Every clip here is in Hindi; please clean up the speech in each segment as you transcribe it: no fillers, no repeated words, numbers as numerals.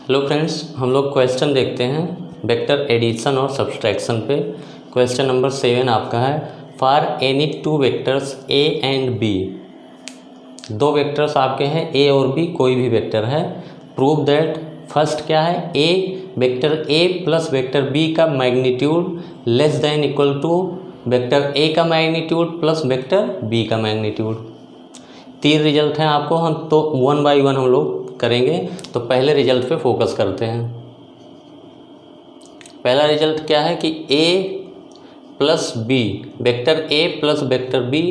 हेलो फ्रेंड्स, हम लोग क्वेश्चन देखते हैं वेक्टर एडिशन और सब्सट्रैक्शन पे। क्वेश्चन नंबर 7 आपका है, for any two vectors A and B. दो वेक्टर्स आपके हैं ए और बी, कोई भी वेक्टर है। प्रूव दैट, फर्स्ट क्या है, A vector A plus vector B का magnitude less than equal to vector A का मैग्नीट्यूड प्लस वेक्टर बी का मैग्नीट्यूड। 3 रिजल्ट हैं आपको, हम तो 1 बाई 1 हम लोग करेंगे। तो पहले रिजल्ट पे फोकस करते हैं। पहला रिजल्ट क्या है कि A plus B, vector A plus vector B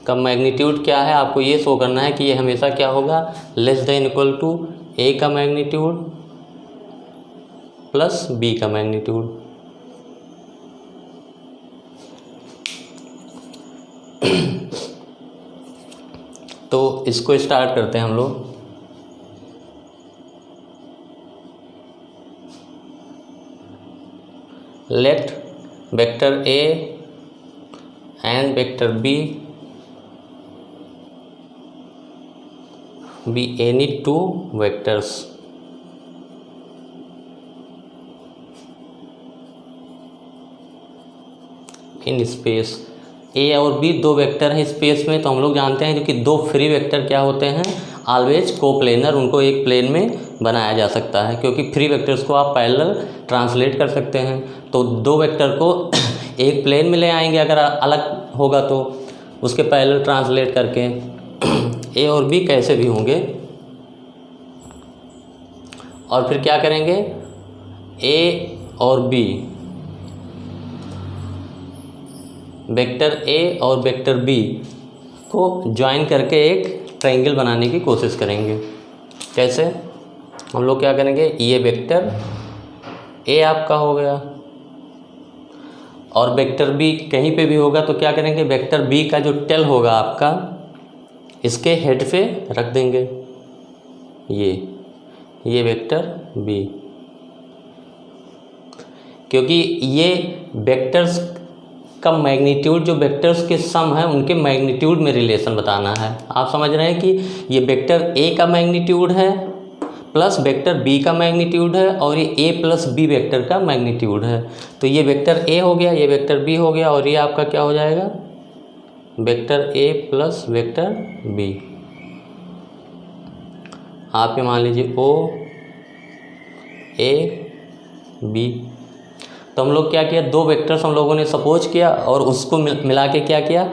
का मैग्नीट्यूड क्या है, आपको ये शो करना है कि ये हमेशा क्या होगा, less than equal to A का मैग्नीट्यूड प्लस बी का मैग्नीट्यूड। तो इसको स्टार्ट करते हैं हम लोग। Let vector A and vector B be any two vectors in space. A और बी दो वेक्टर हैं स्पेस में, तो हम लोग जानते हैं क्योंकि दो फ्री वेक्टर क्या होते हैं, ऑलवेज कोप्लेनर, उनको एक प्लेन में बनाया जा सकता है क्योंकि फ्री वेक्टर्स को आप पैरेलल ट्रांसलेट कर सकते हैं। तो दो वेक्टर को एक प्लेन में ले आएंगे, अगर अलग होगा तो उसके पैरेलल ट्रांसलेट करके ए और बी कैसे भी होंगे। और फिर क्या करेंगे, ए और बी, वेक्टर ए और वेक्टर बी को ज्वाइन करके एक ट्रायंगल बनाने की कोशिश करेंगे। कैसे, हम लोग क्या करेंगे, ये वेक्टर ए आपका हो गया और वेक्टर बी कहीं पे भी होगा, तो क्या करेंगे, वेक्टर बी का जो टेल होगा आपका, इसके हेड पे रख देंगे ये वेक्टर बी, क्योंकि ये वेक्टर्स का मैग्नीट्यूड, जो वेक्टर्स के सम है उनके मैग्नीट्यूड में रिलेशन बताना है। आप समझ रहे हैं कि ये वेक्टर ए का मैग्नीट्यूड है प्लस वेक्टर बी का मैग्नीट्यूड है और ये ए प्लस बी वेक्टर का मैग्नीट्यूड है। तो ये वेक्टर ए हो गया, ये वेक्टर बी हो गया और ये आपका क्या हो जाएगा, vector A plus vector B. आप ये मान लीजिए ओ ए बी। तो हम लोग क्या किया, दो वेक्टर्स हम लोगों ने सपोज किया और उसको मिला के क्या किया,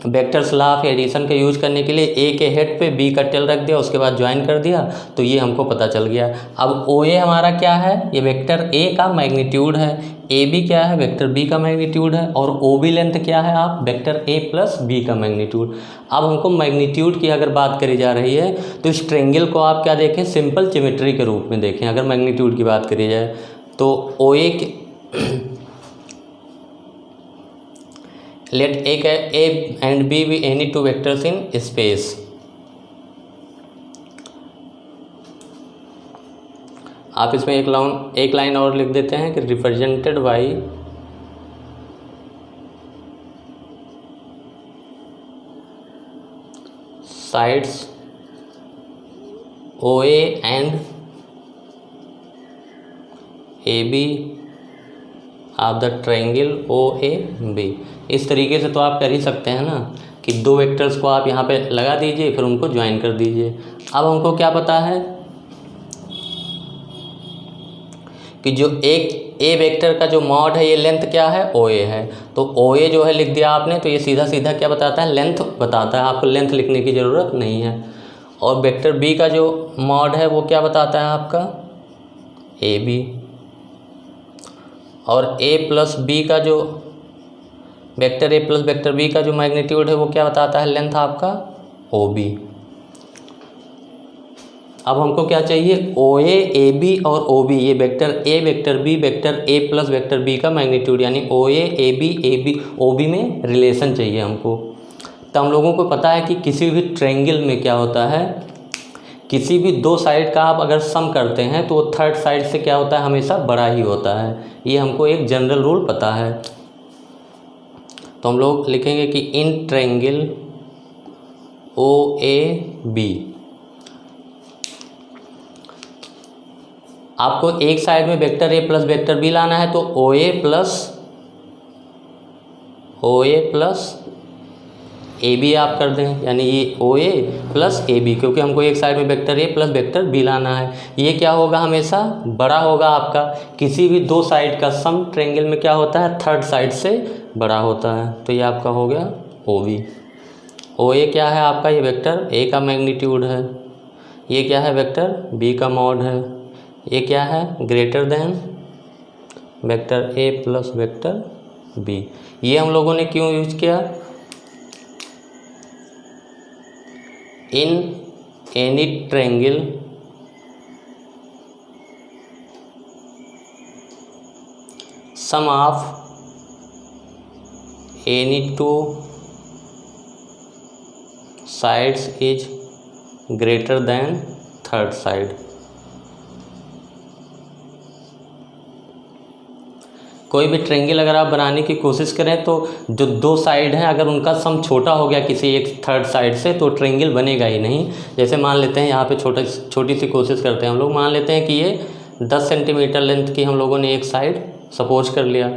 वेक्टर्स लॉ ऑफ एडिशन का यूज करने के लिए ए के हेड पे बी का टेल रख दिया, उसके बाद ज्वाइन कर दिया, तो ये हमको पता चल गया। अब ओ ए हमारा क्या है, ये वेक्टर ए का मैग्नीट्यूड है, ए बी क्या है, वेक्टर बी का मैग्नीट्यूड है, और ओ बी लेंथ क्या है, आप वेक्टर ए प्लस बी का मैग्नीट्यूड। अब हमको मैग्नीट्यूड की अगर बात करी जा रही है तो इस ट्रायंगल को आप क्या देखें, सिंपल ज्योमेट्री के रूप में देखें। अगर मैग्नीट्यूड की बात करी जाए तो okay let A and B be any two vectors in space. आप इसमें एक लाइन और लिख देते हैं कि represented by sides O A and A B of the triangle O A B. इस तरीके से तो आप कर ही सकते हैं ना कि दो वेक्टर्स को आप यहाँ पे लगा दीजिए, फिर उनको ज्वाइन कर दीजिए। अब हमको क्या पता है कि जो एक ए वेक्टर का जो मॉड है, ये लेंथ क्या है, ओ ए है। तो ओ ए जो है लिख दिया आपने, तो ये सीधा सीधा क्या बताता है, लेंथ बताता है, आपको लेंथ लिखने की ज़रूरत नहीं है। और वेक्टर बी का जो मॉड है वो क्या बताता है आपका, ए बी। और ए प्लस बी का जो vector A plus vector B का जो मैग्नीट्यूड है वो क्या बताता है, लेंथ आपका ओ बी। अब हमको क्या चाहिए, ओ ए बी और ओ बी, ये vector A vector B vector A plus vector B का मैग्नीट्यूड, यानी O A B O B में रिलेशन चाहिए हमको। तो हम लोगों को पता है कि किसी भी ट्रायंगल में क्या होता है, किसी भी दो साइड का आप अगर सम करते हैं तो वो थर्ड साइड से क्या होता है, हमेशा बड़ा ही होता है। ये हमको एक जनरल रूल पता है। तो हम लोग लिखेंगे कि इन ट्रायंगल ओ ए बी आपको एक साइड में vector A plus vector B लाना है, तो ओ ए प्लस ए बी आप कर दें, यानी ये ओ ए प्लस ए बी, क्योंकि हमको एक साइड में vector A plus vector B लाना है। ये क्या होगा, हमेशा बड़ा होगा आपका। किसी भी दो साइड का सम ट्रायंगल में क्या होता है, थर्ड साइड से बड़ा होता है। तो ये आपका हो गया ओ बी। ओ ए क्या है आपका, ये वेक्टर ए का मैग्नीट्यूड है, ये क्या है, वेक्टर बी का मॉड है, ये क्या है, greater than vector A plus vector B. ये हम लोगों ने क्यों यूज किया, in any triangle sum of any two sides is greater than third side. कोई भी ट्रायंगल अगर आप बनाने की कोशिश करें तो जो दो साइड हैं अगर उनका सम छोटा हो गया किसी एक थर्ड साइड से तो ट्रायंगल बनेगा ही नहीं। जैसे मान लेते हैं यहाँ पे छोटी सी कोशिश करते हैं हम लोग, मान लेते हैं कि ये 10 सेंटीमीटर लेंथ की हम लोगों ने एक साइड सपोज कर लिया,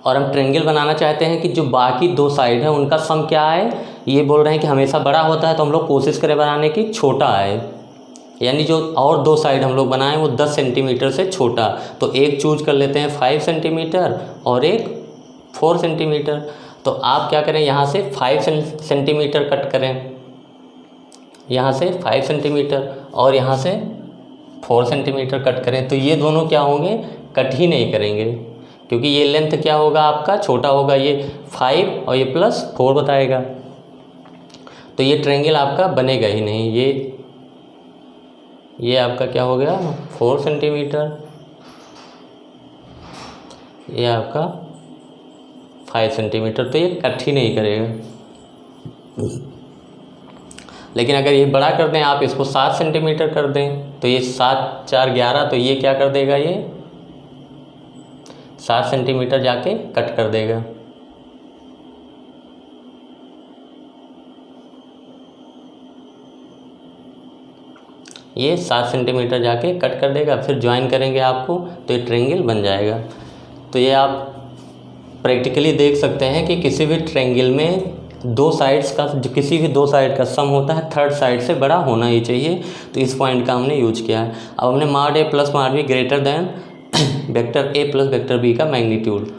और हम ट्रायंगल बनाना चाहते हैं कि जो बाकी दो साइड है उनका सम क्या आए। ये बोल रहे हैं कि हमेशा बड़ा होता है, तो हम लोग कोशिश करें बनाने की छोटा आए, यानी जो और दो साइड हम लोग बनाएं वो 10 सेंटीमीटर से छोटा। तो एक चूज कर लेते हैं 5 सेंटीमीटर और एक 4 सेंटीमीटर। तो आप क्या करें, यहाँ से 5 सेंटीमीटर कट करें, यहाँ से 5 सेंटीमीटर और यहाँ से 4 सेंटीमीटर कट करें। तो ये दोनों क्या होंगे, कट ही नहीं करेंगे, क्योंकि ये लेंथ क्या होगा आपका, छोटा होगा। ये 5 और ये प्लस 4 बताएगा, तो ये ट्रायंगल आपका बनेगा ही नहीं। ये आपका क्या हो गया 4 सेंटीमीटर, ये आपका 5 सेंटीमीटर, तो ये कट ही नहीं करेगा। लेकिन अगर ये बड़ा कर दें आप, इसको 7 सेंटीमीटर कर दें, तो ये 7 4 11, तो ये क्या कर देगा, ये 7 सेंटीमीटर जाके कट कर देगा। ये 7 सेंटीमीटर जाके कट कर देगा, फिर ज्वाइन करेंगे आपको तो ये ट्रायंगल बन जाएगा। तो ये आप प्रैक्टिकली देख सकते हैं कि किसी भी ट्रायंगल में दो साइड्स का, किसी भी दो साइड का सम होता है थर्ड साइड से बड़ा होना ही चाहिए। तो इस पॉइंट का हमने यूज किया है। अब हमने mod A plus mod B greater than vector A plus vector B का मैग्नीट्यूड।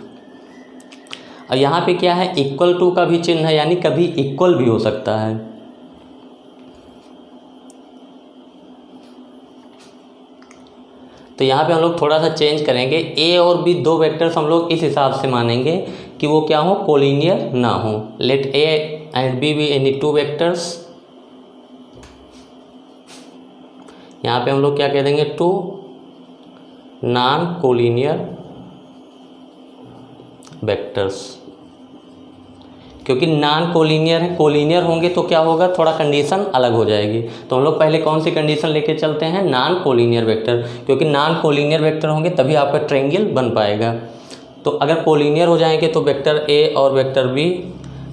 और यहाँ पे क्या है, इक्वल टू का भी चिन्ह है, यानी कभी इक्वल भी हो सकता है। तो यहाँ पे हम लोग थोड़ा सा चेंज करेंगे, ए और बी दो वेक्टर्स हम लोग इस हिसाब से मानेंगे कि वो क्या हो, कोलिनियर ना हो। Let A and B any two vectors, यहाँ पे हम लोग क्या कह देंगे, टू नॉन कोलिनियर वेक्टर्स। क्योंकि नॉन कोलिनियर है, कोलिनियर होंगे तो क्या होगा, थोड़ा कंडीशन अलग हो जाएगी। तो हम लोग पहले कौन सी कंडीशन लेके चलते हैं, नॉन कोलिनियर वेक्टर, क्योंकि नॉन कोलिनियर वेक्टर होंगे तभी आपका ट्रायंगल बन पाएगा। तो अगर कोलिनियर हो जाएंगे तो वेक्टर ए और वेक्टर बी,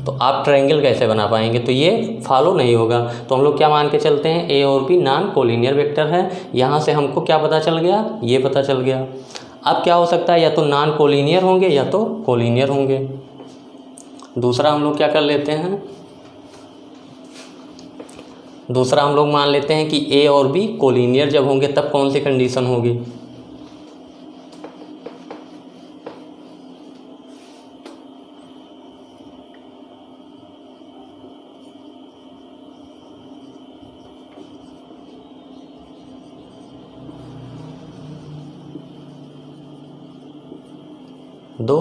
तो आप ट्रायंगल कैसे बना पाएंगे, तो ये फॉलो नहीं होगा। तो हम लोग क्या मान के चलते हैं, ए और बी नॉन कोलिनियर वेक्टर है। यहाँ से हमको क्या पता चल गया, ये पता चल गया। अब क्या हो सकता है, या तो नॉन कोलिनियर होंगे या तो कोलिनियर होंगे। दूसरा हम लोग क्या कर लेते हैं, दूसरा हम लोग मान लेते हैं कि ए और बी कोलिनियर जब होंगे तब कौन सी कंडीशन होगी, दो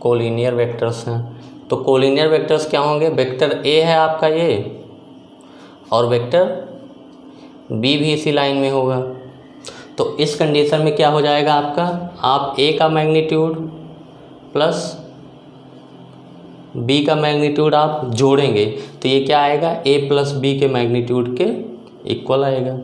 कोलिनियर वेक्टर्स हैं। तो कोलिनियर वेक्टर्स क्या होंगे, वेक्टर ए है आपका ये, और वेक्टर बी भी इसी लाइन में होगा। तो इस कंडीशन में क्या हो जाएगा आपका, आप ए का मैग्नीट्यूड प्लस बी का मैग्नीट्यूड आप जोड़ेंगे तो ये क्या आएगा, ए प्लस बी के मैग्नीट्यूड के इक्वल आएगा।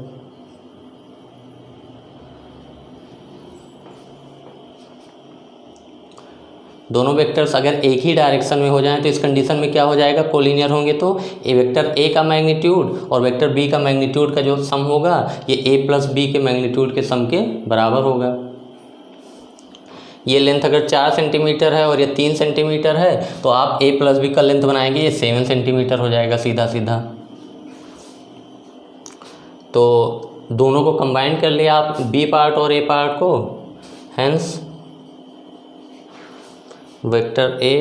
दोनों वेक्टर्स अगर एक ही डायरेक्शन में हो जाएं तो इस कंडीशन में क्या हो जाएगा, कोलिनियर होंगे। तो ए वेक्टर ए का मैग्नीट्यूड और वेक्टर बी का मैग्नीट्यूड का जो सम होगा ये ए प्लस बी के मैग्नीट्यूड के सम के बराबर होगा। ये लेंथ अगर 4 सेंटीमीटर है और ये 3 सेंटीमीटर है तो आप ए प्लस बी का लेंथ बनाएंगे, ये 7 सेंटीमीटर हो जाएगा सीधा सीधा। तो दोनों को कंबाइन कर लिया आप, बी पार्ट और ए पार्ट को, hence vector A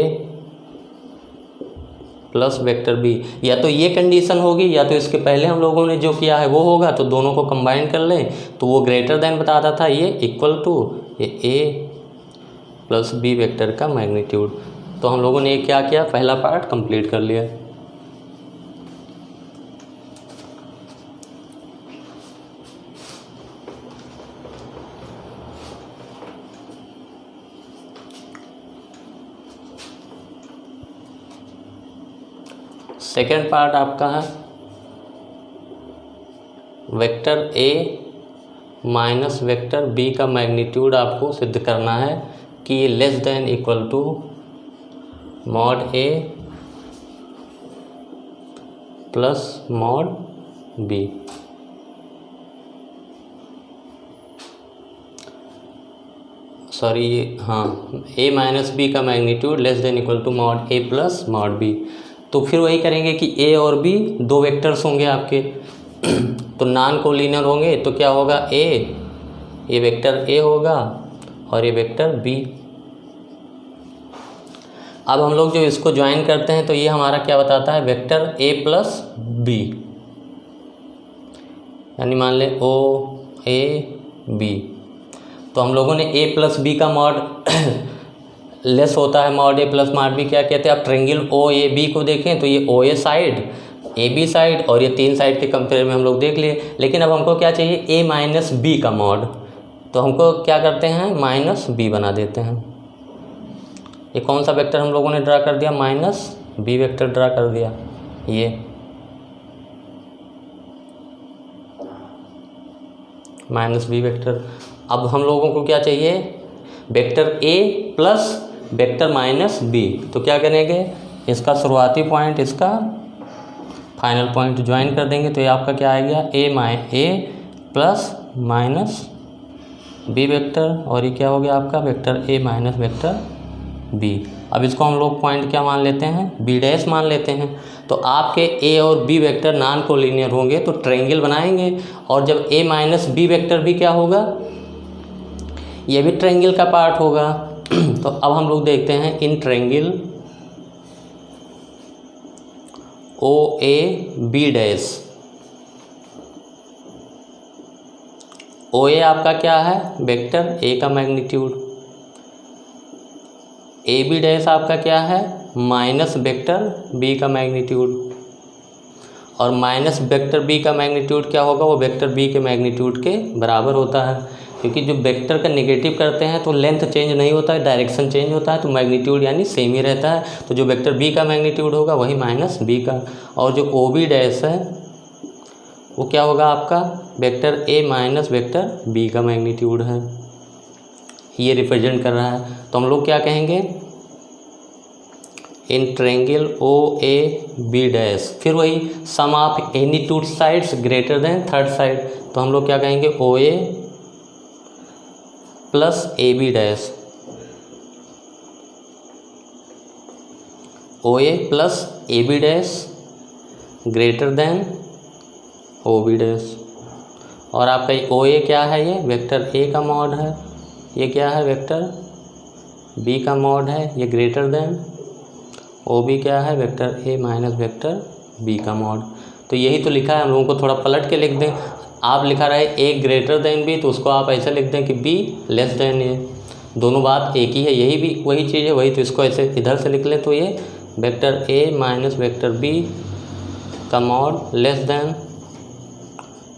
plus vector B, या तो ये कंडीशन होगी या तो इसके पहले हम लोगों ने जो किया है वो होगा। तो दोनों को कंबाइन कर लें तो वो ग्रेटर देन बताता था, ये इक्वल टू ये ए प्लस बी वेक्टर का मैग्नीट्यूड। तो हम लोगों ने क्या किया, पहला पार्ट कंप्लीट कर लिया। सेकेंड पार्ट आपका है vector A minus vector B का मैग्नीट्यूड आपको सिद्ध करना है कि ये less than equal to mod A plus mod B. Sorry, हाँ, ए माइनस बी का magnitude less than equal to mod A plus mod B. तो फिर वही करेंगे कि ए और बी दो वेक्टर्स होंगे आपके तो नॉन कोलिनियर होंगे। तो क्या होगा, ये वेक्टर ए होगा और ये वेक्टर बी। अब हम लोग जो इसको ज्वाइन करते हैं तो ये हमारा क्या बताता है, वेक्टर ए प्लस बी, यानी मान ले ओ ए बी। तो हम लोगों ने ए प्लस बी का मॉड लेस होता है mod A plus mod B. क्या कहते हैं, आप ट्रेंगल ओ ए बी को देखें तो ये ओ ए साइड, ए बी साइड और ये 3 साइड के कंपेयर में हम लोग देख लिए। लेकिन अब हमको क्या चाहिए, ए माइनस बी का मॉड। तो हमको क्या करते हैं, माइनस बी बना देते हैं। ये कौन सा वेक्टर हम लोगों ने ड्रा कर दिया, माइनस बी वेक्टर ड्रा कर दिया। ये माइनस बी वेक्टर। अब हम लोगों को क्या चाहिए, vector A plus vector minus B. तो क्या करेंगे, इसका शुरुआती पॉइंट इसका फाइनल पॉइंट ज्वाइन कर देंगे। तो ये आपका क्या आएगा, A plus minus B vector, और ये क्या हो गया आपका vector A minus vector B. अब इसको हम लोग पॉइंट क्या मान लेते हैं, बी डैश मान लेते हैं। तो आपके ए और बी वेक्टर नॉन कोलिनियर होंगे तो ट्रायंगल बनाएंगे, और जब ए माइनस बी वेक्टर भी क्या होगा, ये भी ट्रायंगल का पार्ट होगा। तो अब हम लोग देखते हैं in triangle O A B dash. O A आपका क्या है, वेक्टर ए का मैग्नीट्यूड। ए बी डैश आपका क्या है, माइनस वेक्टर बी का मैग्नीट्यूड। और माइनस वेक्टर बी का मैग्नीट्यूड क्या होगा, वो वेक्टर बी के मैग्नीट्यूड के बराबर होता है। क्योंकि जो वेक्टर का नेगेटिव करते हैं तो लेंथ चेंज नहीं होता है, डायरेक्शन चेंज होता है, तो मैग्नीट्यूड यानी सेम ही रहता है। तो जो वेक्टर बी का मैग्नीट्यूड होगा वही माइनस बी का। और जो ओ बी डैश है वो क्या होगा आपका, vector A minus vector B का मैग्नीट्यूड है, ये रिप्रेजेंट कर रहा है। तो हम लोग क्या कहेंगे, in triangle O A B dash, फिर वही sum of any two sides greater than third side. तो हम लोग क्या कहेंगे, O A plus A B dash, O A plus A B dash greater than O B dash. और आपका ओ ए क्या है, ये वेक्टर ए का मॉड है, ये क्या है, वेक्टर बी का मॉड है, ये ग्रेटर देन ओ बी क्या है, vector A minus vector B का मॉड। तो यही तो लिखा है, हम लोगों को थोड़ा पलट के लिख दें। आप लिखा रहे ए ग्रेटर देन बी, तो उसको आप ऐसे लिख दें कि बी लेस देन ए। दोनों बात एक ही है, यही भी वही चीज़ है, वही तो इसको ऐसे इधर से लिख लें। तो ये vector A minus vector B का mod less than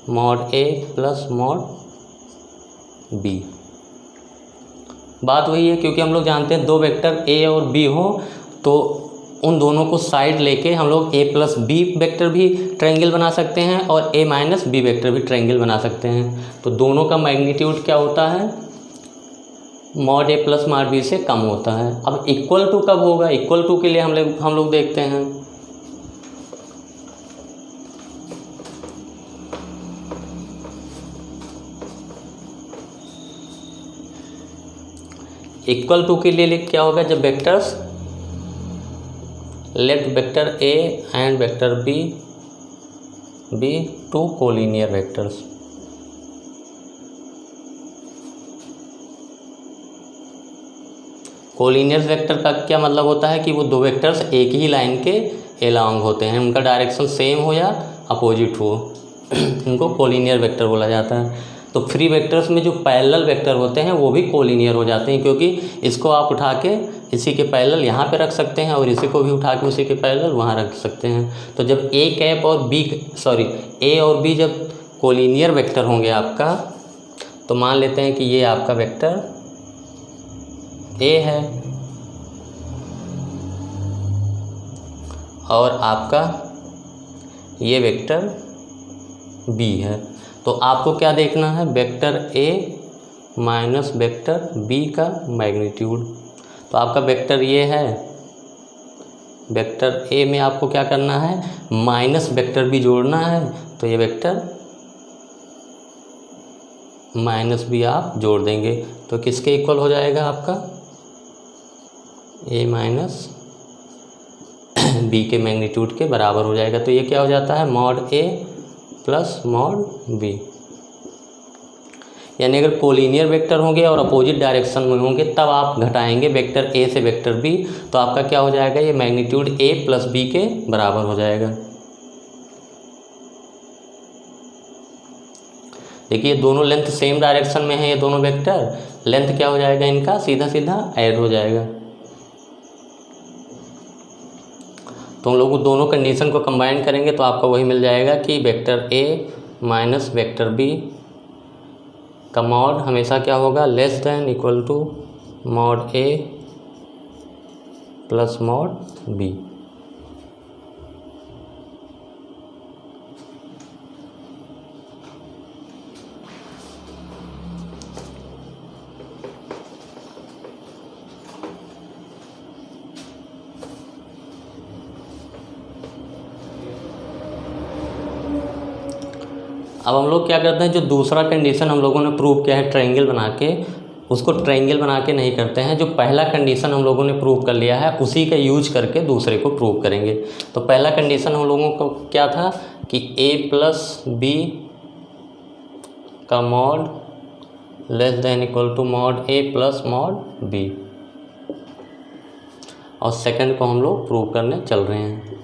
mod A plus mod B. बात वही है, क्योंकि हम लोग जानते हैं दो वेक्टर ए और बी हो तो उन दोनों को साइड लेके हम लोग ए प्लस बी वेक्टर भी ट्रायंगल बना सकते हैं और ए माइनस बी वेक्टर भी ट्रायंगल बना सकते हैं। तो दोनों का मैग्नीट्यूड क्या होता है, mod A plus mod B से कम होता है। अब इक्वल टू कब होगा? इक्वल टू के लिए हम लोग देखते हैं। इक्वल टू के लिए क्या होगा? जब vectors let vector A and vector B be two collinear vectors. Collinear vector का क्या मतलब होता है कि वो दो वेक्टर्स एक ही लाइन के एलॉन्ग होते हैं, उनका डायरेक्शन सेम हो या अपोजिट हो, इनको कोलिनियर वेक्टर बोला जाता है। तो फ्री वेक्टर्स में जो पैरेलल वेक्टर होते हैं वो भी कोलिनियर हो जाते हैं, क्योंकि इसको आप उठा के इसी के पैरेलल यहाँ पे रख सकते हैं और इसी को भी उठा के उसी के पैरेलल वहाँ रख सकते हैं। तो जब ए और बी जब कोलिनियर वेक्टर होंगे आपका, तो मान लेते हैं कि ये आपका वेक्टर ए है और आपका ये वेक्टर बी है। तो आपको क्या देखना है? Vector A minus vector B का मैग्नीट्यूड। तो आपका वेक्टर ये है, वेक्टर ए में आपको क्या करना है? माइनस वेक्टर बी जोड़ना है। तो ये वेक्टर माइनस बी आप जोड़ देंगे तो किसके इक्वल हो जाएगा? आपका ए माइनस बी के मैग्नीट्यूड के बराबर हो जाएगा। तो ये क्या हो जाता है? Mod A plus mod B. यानी अगर कोलिनियर वेक्टर होंगे और अपोजिट डायरेक्शन में होंगे तब आप घटाएंगे वेक्टर ए से वेक्टर बी, तो आपका क्या हो जाएगा? ये मैग्नीट्यूड ए प्लस बी के बराबर हो जाएगा। देखिए दोनों लेंथ सेम डायरेक्शन में है, ये दोनों वेक्टर, लेंथ क्या हो जाएगा इनका? सीधा सीधा ऐड हो जाएगा। तो हम लोग दोनों कंडीशन को कंबाइन करेंगे तो आपका वही मिल जाएगा कि vector A minus vector B का मॉड हमेशा क्या होगा? Less than equal to mod A plus mod B. अब हम लोग क्या करते हैं? जो दूसरा कंडीशन हम लोगों ने प्रूव किया है ट्रायंगल बना के, उसको ट्रायंगल बना के नहीं करते हैं। जो पहला कंडीशन हम लोगों ने प्रूव कर लिया है उसी का यूज करके दूसरे को प्रूव करेंगे। तो पहला कंडीशन हम लोगों को क्या था कि ए प्लस बी का mod less than equal to mod A plus mod B, और सेकंड को हम लोग प्रूव करने चल रहे हैं।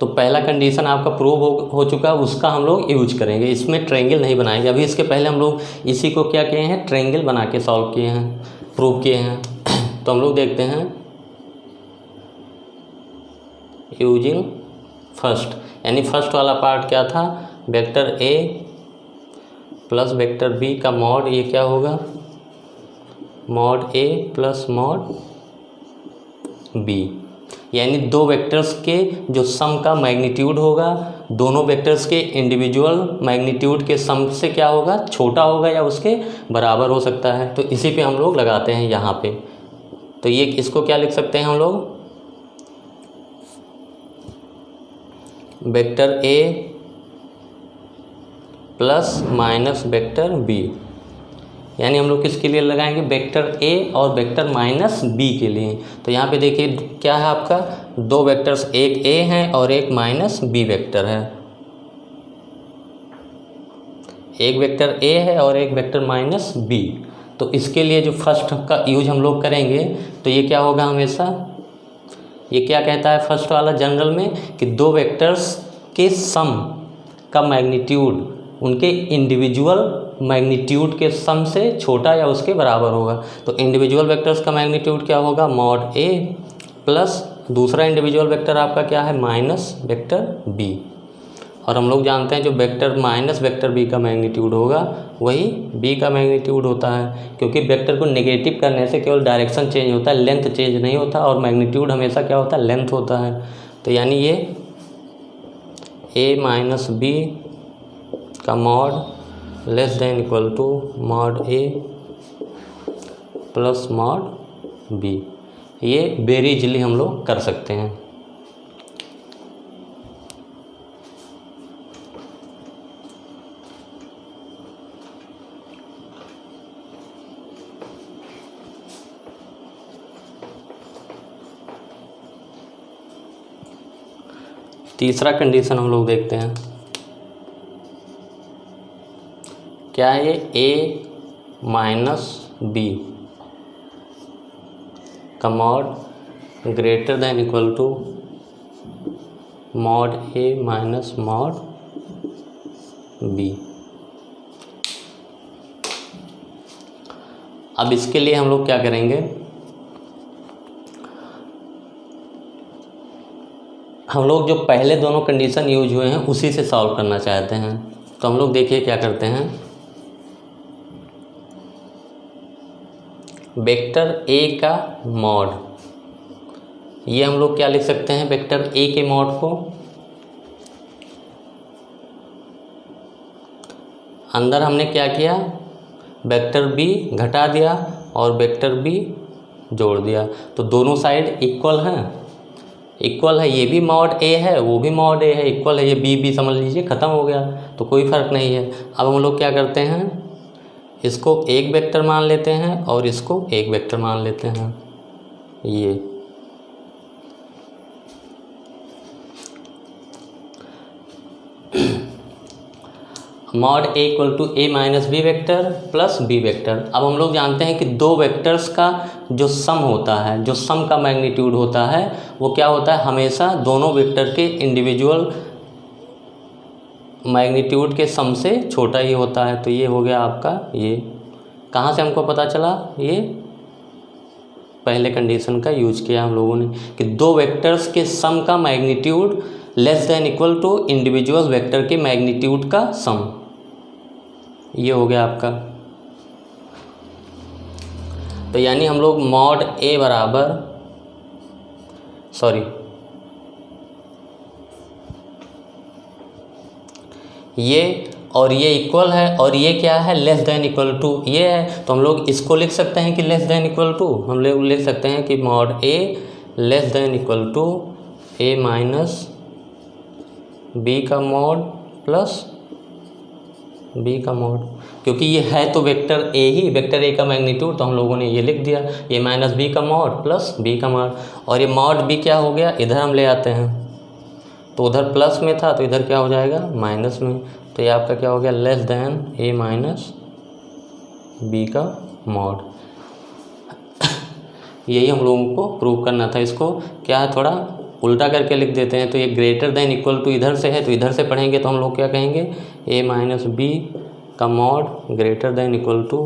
तो पहला कंडीशन आपका प्रूव हो चुका है, उसका हम लोग यूज करेंगे, इसमें ट्रायंगल नहीं बनाएंगे। अभी इसके पहले हम लोग इसी को क्या किए हैं? ट्रायंगल बना के सॉल्व किए हैं, प्रूव किए हैं। तो हम लोग देखते हैं यूजिंग फर्स्ट, यानी फर्स्ट वाला पार्ट क्या था? Vector A plus vector B का मॉड, ये क्या होगा? Mod A plus mod B. यानी दो वेक्टर्स के जो सम का मैग्नीट्यूड होगा, दोनों वेक्टर्स के इंडिविजुअल मैग्नीट्यूड के सम से क्या होगा? छोटा होगा या उसके बराबर हो सकता है। तो इसी पे हम लोग लगाते हैं यहाँ पे। तो ये इसको क्या लिख सकते हैं हम लोग? Vector A plus minus vector B, यानी हम लोग किसके लिए लगाएंगे? वेक्टर ए और वेक्टर माइनस बी के लिए। तो यहाँ पे देखिए क्या है आपका? दो वेक्टर्स, एक ए है और एक माइनस बी वेक्टर है। एक वेक्टर ए है और एक वेक्टर माइनस बी। तो इसके लिए जो फर्स्ट का यूज हम लोग करेंगे तो ये क्या होगा? हमेशा ये क्या कहता है फर्स्ट वाला जनरल में कि दो वेक्टर्स के सम का मैग्नीट्यूड उनके इंडिविजुअल मैग्नीट्यूड के सम से छोटा या उसके बराबर होगा। तो इंडिविजुअल वेक्टर्स का मैग्नीट्यूड क्या होगा? मॉड ए प्लस दूसरा इंडिविजुअल वेक्टर आपका क्या है? Minus vector B. और हम लोग जानते हैं जो वेक्टर माइनस वेक्टर बी का मैग्नीट्यूड होगा वही बी का मैग्नीट्यूड होता है, क्योंकि वेक्टर को नेगेटिव करने से केवल डायरेक्शन चेंज होता है, लेंथ चेंज नहीं होता, और मैग्नीट्यूड हमेशा क्या होता है, लेंथ होता है। तो यानी ये a माइनस बी का mod less than equal to mod a plus mod b, ये वेरी इजीली हम लोग कर सकते हैं। तीसरा कंडीशन हम लोग देखते हैं, क्या है ये a माइनस बी का mod greater than equal to mod a minus mod b। अब इसके लिए हम लोग क्या करेंगे, हम लोग जो पहले दोनों कंडीशन यूज हुए हैं उसी से सॉल्व करना चाहते हैं। तो हम लोग देखिए क्या करते हैं, वेक्टर a का मॉड, ये हम लोग क्या लिख सकते हैं, वेक्टर a के मॉड को अंदर हमने क्या किया, वेक्टर b घटा दिया और वेक्टर b जोड़ दिया, तो दोनों साइड इक्वल हैं, इक्वल है, ये भी मॉड a है वो भी मॉड a है, इक्वल है, ये b समझ लीजिए ख़त्म हो गया, तो कोई फ़र्क नहीं है। अब हम लोग क्या करते हैं, इसको एक वेक्टर मान लेते हैं और इसको एक वेक्टर मान लेते हैं। ये mod a equal to a minus B vector plus b vector. अब हम लोग जानते हैं कि दो वेक्टर्स का जो सम होता है, जो सम का मैग्नीट्यूड होता है वो क्या होता है, हमेशा दोनों वेक्टर के इंडिविजुअल मैग्नीट्यूड के सम से छोटा ही होता है। तो ये हो गया आपका, ये कहाँ से हमको पता चला, ये पहले कंडीशन का यूज किया हम लोगों ने कि दो वेक्टर्स के सम का magnitude less than equal to individual vector के मैग्नीट्यूड का सम, ये हो गया आपका। तो यानी हम लोग मॉड a बराबर, सॉरी ये और ये इक्वल है और ये क्या है, लेस देन इक्वल टू ये है, तो हम लोग इसको लिख सकते हैं कि लेस देन इक्वल टू, हम लोग लिख सकते हैं कि mod a less than equal to a minus b का मॉड प्लस b का मॉड, क्योंकि ये है तो वेक्टर a ही, वेक्टर a का मैग्नीट्यूड, तो हम लोगों ने ये लिख दिया, ये माइनस b का मॉड प्लस b का मॉड, और ये मॉड b क्या हो गया, इधर हम ले आते हैं, तो उधर प्लस में था तो इधर क्या हो जाएगा माइनस में, तो ये आपका क्या हो गया, less than a minus b का मॉड। यही हम लोगों को प्रूव करना था। इसको क्या है, थोड़ा उल्टा करके लिख देते हैं, तो ये ग्रेटर देन इक्वल टू इधर से है तो इधर से पढ़ेंगे तो हम लोग क्या कहेंगे, a माइनस बी का mod greater than equal to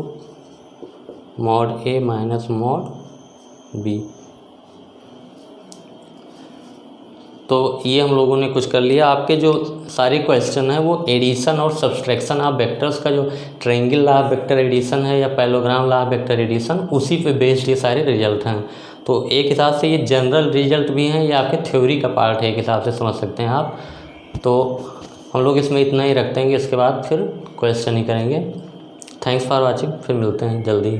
mod a minus mod b। तो ये हम लोगों ने कुछ कर लिया। आपके जो सारे क्वेश्चन है वो एडिशन और सब्सट्रैक्शन ऑफ वेक्टर्स का जो triangle law of vector addition है या parallelogram law of vector addition, उसी पे बेस्ड ये सारे रिजल्ट हैं। तो एक हिसाब से ये जनरल रिजल्ट भी हैं, ये आपके थ्योरी का पार्ट है, एक हिसाब से समझ सकते हैं आप। तो हम लोग इसमें इतना ही रखते हैं, इसके बाद फिर क्वेश्चन ही करेंगे। थैंक्स फॉर वॉचिंग, फिर मिलते हैं जल्दी।